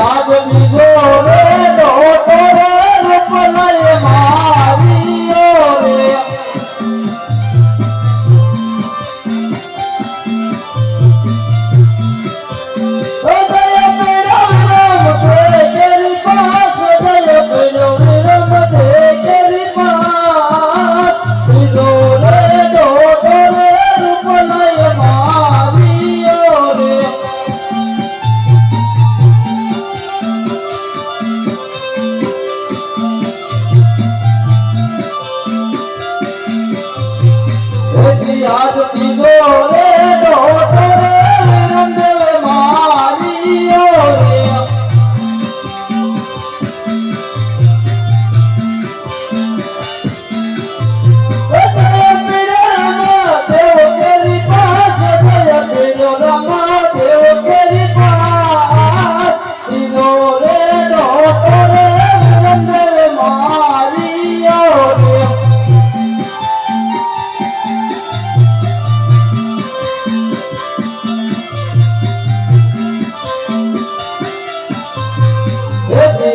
આજ બીજો રે ડોટો રે રૂપલાય મારીઓ રે આજ બીજો રે ડોટો રે રંદેવ મારીઓ રે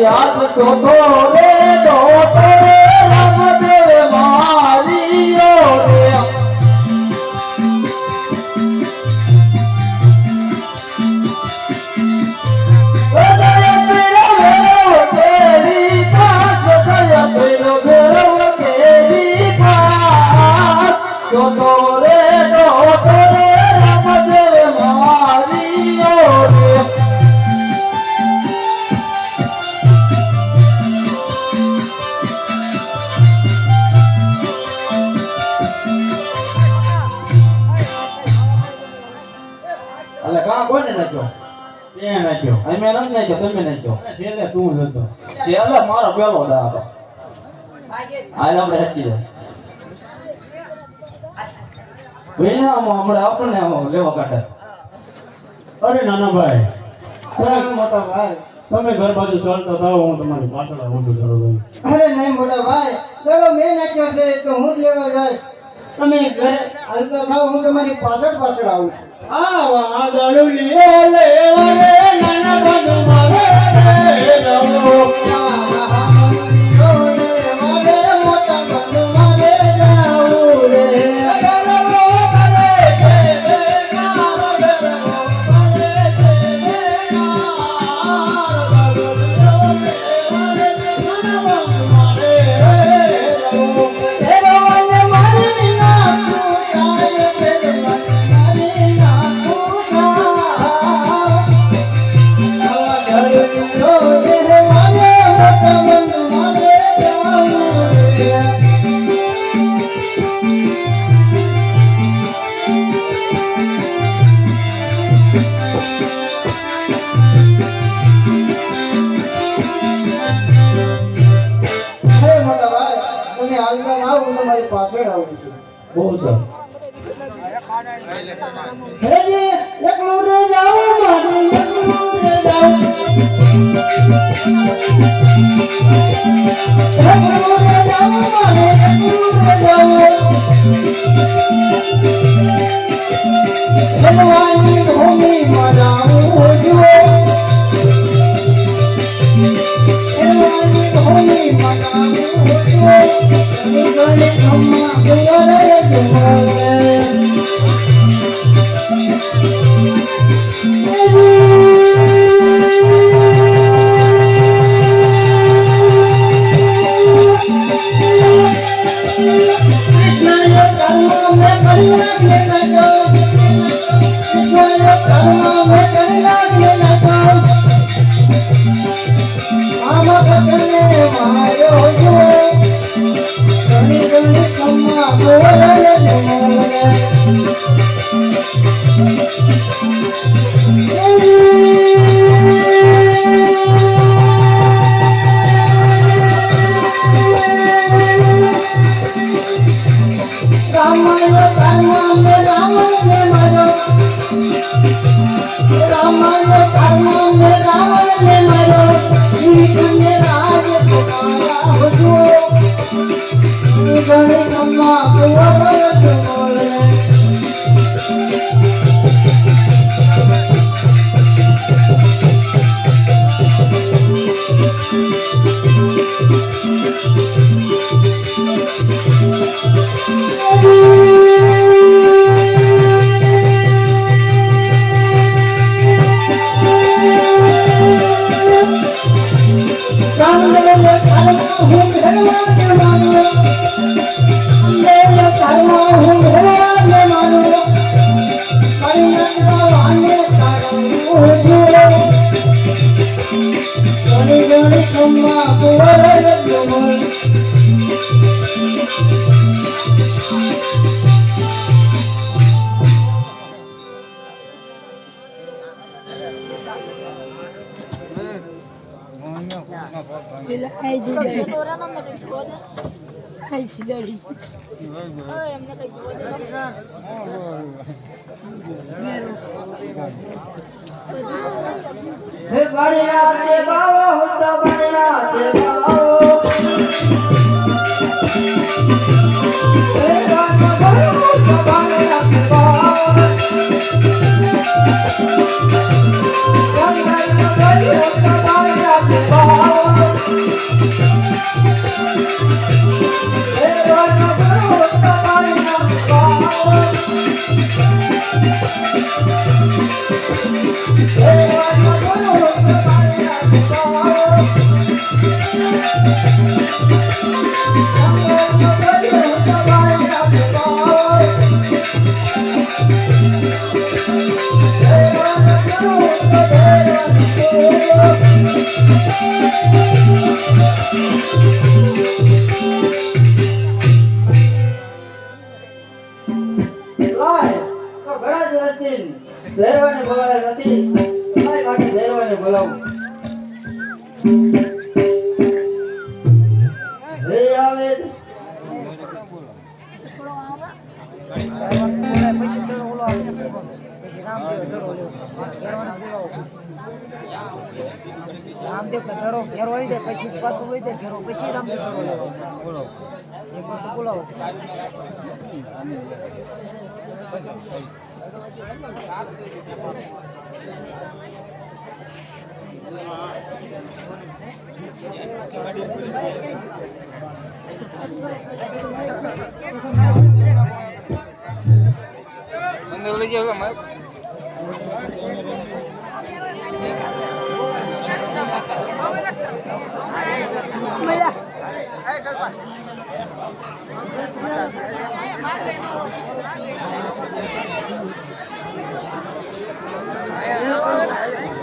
આજ શોધો રે ડોટો રે રામદેવ મારીઓ રે શોધો રે ડોટો રે રામદેવ મારીઓ રે કોને નાખ્યો એ નાખ્યો અમે નથી નાખ્યો તમે નાખ્યો છેલ્લે તું જતો છેલ્લે મારો પેલો દા હતો હાલ આપણે હટી જાય ભાઈ હમણાં આપણને લેવા કાઢે અરે નાના ભાઈ મોટા ભાઈ તમે ઘર બાજુ ચાલતા થાવ હું તમારી પાછળ આવું છું ચલો ભાઈ અરે નહીં મોટા ભાઈ ચલો મેં નાખ્યો છે તો હું જ લેવા જઈશ તમે ઘરે હાલતા થાવ હું તમારી પાછળ આવું છું આવા દાડુલી લેવા રે નાના બાજુ મારે રે જાઓ મોટા બાજુ મારે જાઉં રે પાછળ આવું છું બહુ સર હે એકલું રે જાઉં મારે એકલું રે જાઉં એકલું રે જાઉં મારે એકલું રે જાઉં ભગવાનની ભૂમિ મનાવું જુઓ ભગવાનની ભૂમિ મનાવું જુઓ ગણે અમ્મા ગુવારે ગુવારે રામનો કર્મ મે રાવણ ને માર્યો જીતને રાજ સુનાયા હુજુઓ ગણે કમ્મા કુવર તુમોલે ધૈર્યને બોલાવ્યો નથી તમારી માટે ધૈર્યને બોલાવું હે આવે રામદેવ ધરો ઘેરો હોય દે પછી પાછું હોય દે ઘેરો પછી રામદેવ ધરો લેવો બોલો એક વખત બોલાવો અંદર લઈ જાવ મારે